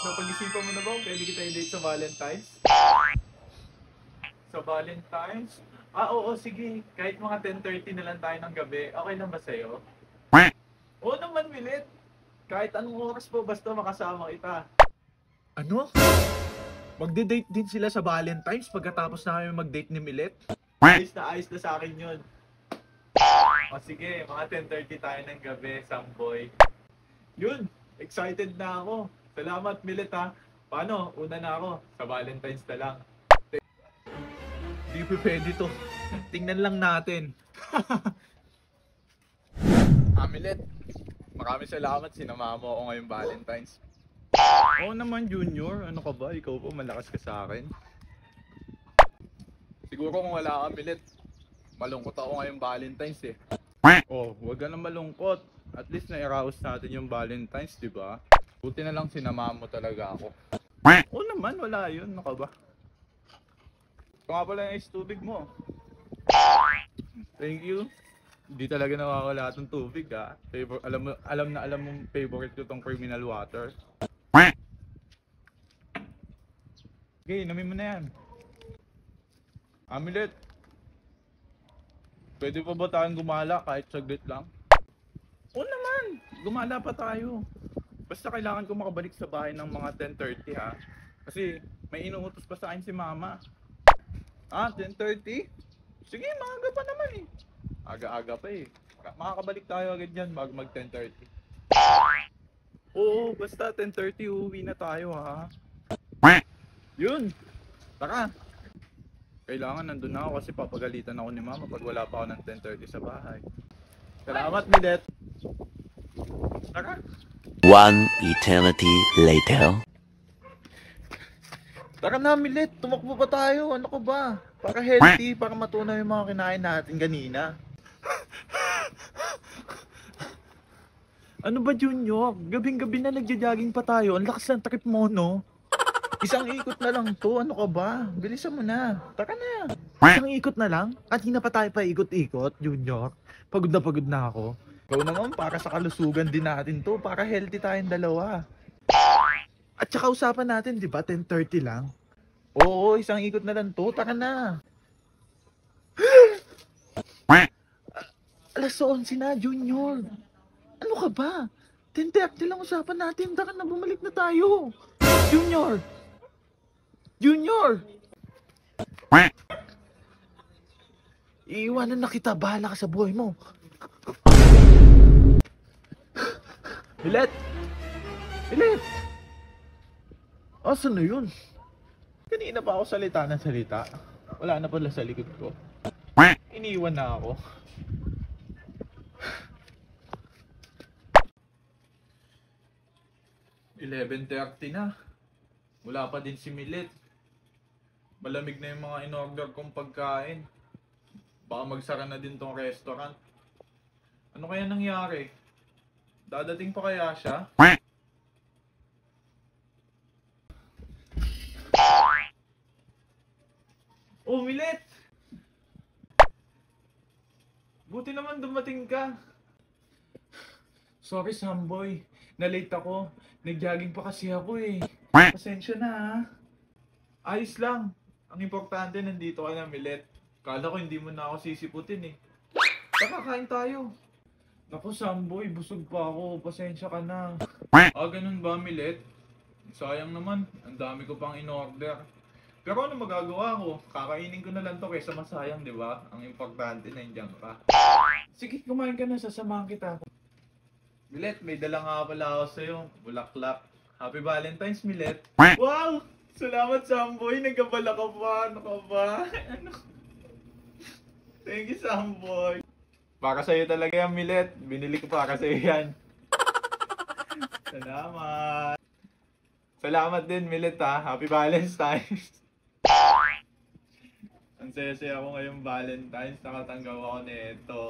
napag-isipan mo na ba kung pwede kita i-date sa Valentine's? Sa Valentine's? Oo, sige. Kahit mga 10:30 na lang tayo ng gabi, okay lang ba sa'yo? Oo naman, Milet. Kahit anong oras po, basta makasama kita. Ano? Magde-date din sila sa Valentine's pagkatapos na kami mag-date ni Milet? Ayos na sa akin yun. O sige, mga 10:30 tayo ng gabi, Samboy. Yun, excited na ako. Salamat, Milet ha. Paano? Una na ako. Sa Valentine's na lang. Di pa pwede to. Tingnan lang natin. Milet, maraming salamat. Sinama mo ako ngayong Valentine's. Oo naman, Junior. Ano ka ba? Ikaw po, malakas ka sa akin. Siguro kung wala ka, Milet, malungkot ako ngayong Valentine's eh. Oh, huwag ka na malungkot. At least na-arouse natin yung Valentine's, di ba? Buti na lang sinama mo talaga ako. Oo naman, wala yun. Ano ka ba? Ito nga pala yung ice tubig mo. Thank you. Hindi talaga nawawala itong tubig ha. Alam mong favorite ko itong criminal water. Okay, inumin mo na yan. Milet, pwede pa ba tayong gumala kahit saglit lang? Oo naman, gumala pa tayo. Basta kailangan ko makabalik sa bahay ng mga 10:30 ha. Kasi may inuutos pa sa akin si mama. 10:30? Sige, maaga pa naman eh. Aga-aga pa eh. Makakabalik tayo agad dyan bago mag 10:30. Oo, basta 10:30 uuwi na tayo ha. Yun, tara. Kailangan nandun na ako kasi papagalitan ako ni mama pag wala pa ako ng 10:30 sa bahay. Salamat, Milet. Tara. One eternity later. Tara na, Milet. Tumakbo pa tayo. Ano ko ba? Para healthy, para matunaw yung mga kinain natin kanina. Ano ba, Junior? Gabing-gabi na nagja-jogging pa tayo. Ang lakas ng trip mo, no? Isang ikot na lang to. Ano ka ba? Bilisan mo na. Tara na. Isang ikot na lang? Kanina pa tayo pa ikot-ikot, Junior. Pagod na ako. Ikaw naman, para sa kalusugan din natin to. Para healthy tayong dalawa. At saka usapan natin, di ba? 10:30 lang. Oo, isang ikot na lang to. Tara na. Alas 11 na, Junior. Ano ka ba? 10:30 lang usapan natin. Tara na, bumalik na tayo. Junior! Junior! Iiwanan na kita. Bahala ka sa buhay mo. Milet! Milet! Asan na yun? Kanina pa ako salita ng salita. Wala na pala sa likod ko. Iniwan na ako. $11:30 na. Wala pa din si Milet. Malamig na yung mga in-order kong pagkain. Baka magsara na din tong restaurant. Ano kaya nangyari? Dadating pa kaya siya? Oh, Milet! Buti naman dumating ka. Sorry, Samboy. Na-late ako. Nag-jogging pa kasi ako eh. Pasensya na ha. Ayos lang. Ang importante nandito ka na, Milet. Kala ko hindi mo na ako sisiputin eh. Tara, kain tayo. Naku, Samboy. Busog pa ako. Pasensya ka na. Ganun ba, Milet? Sayang naman. Ang dami ko pang in-order. Pero ano magagawa ko? Kakainin ko na lang to kaysa masayang, di ba? Ang importante, nandiyan ka. Sige, kumain ka na. Sasamahan kita. Milet, may dala nga pala ako sa'yo. Bulaklak. Happy Valentine's, Milet. Wow! Salamat, Samboy. Nagkabala ka pa. Ano ka ba? Ano? Thank you, Samboy. Para sa'yo talaga yan, Milet. Binili ko para sa'yo yan. Salamat. Salamat din, Milet ha. Happy Valentine's. Ang saya-saya ako ngayong Valentine's. Nakatanggap ako nito.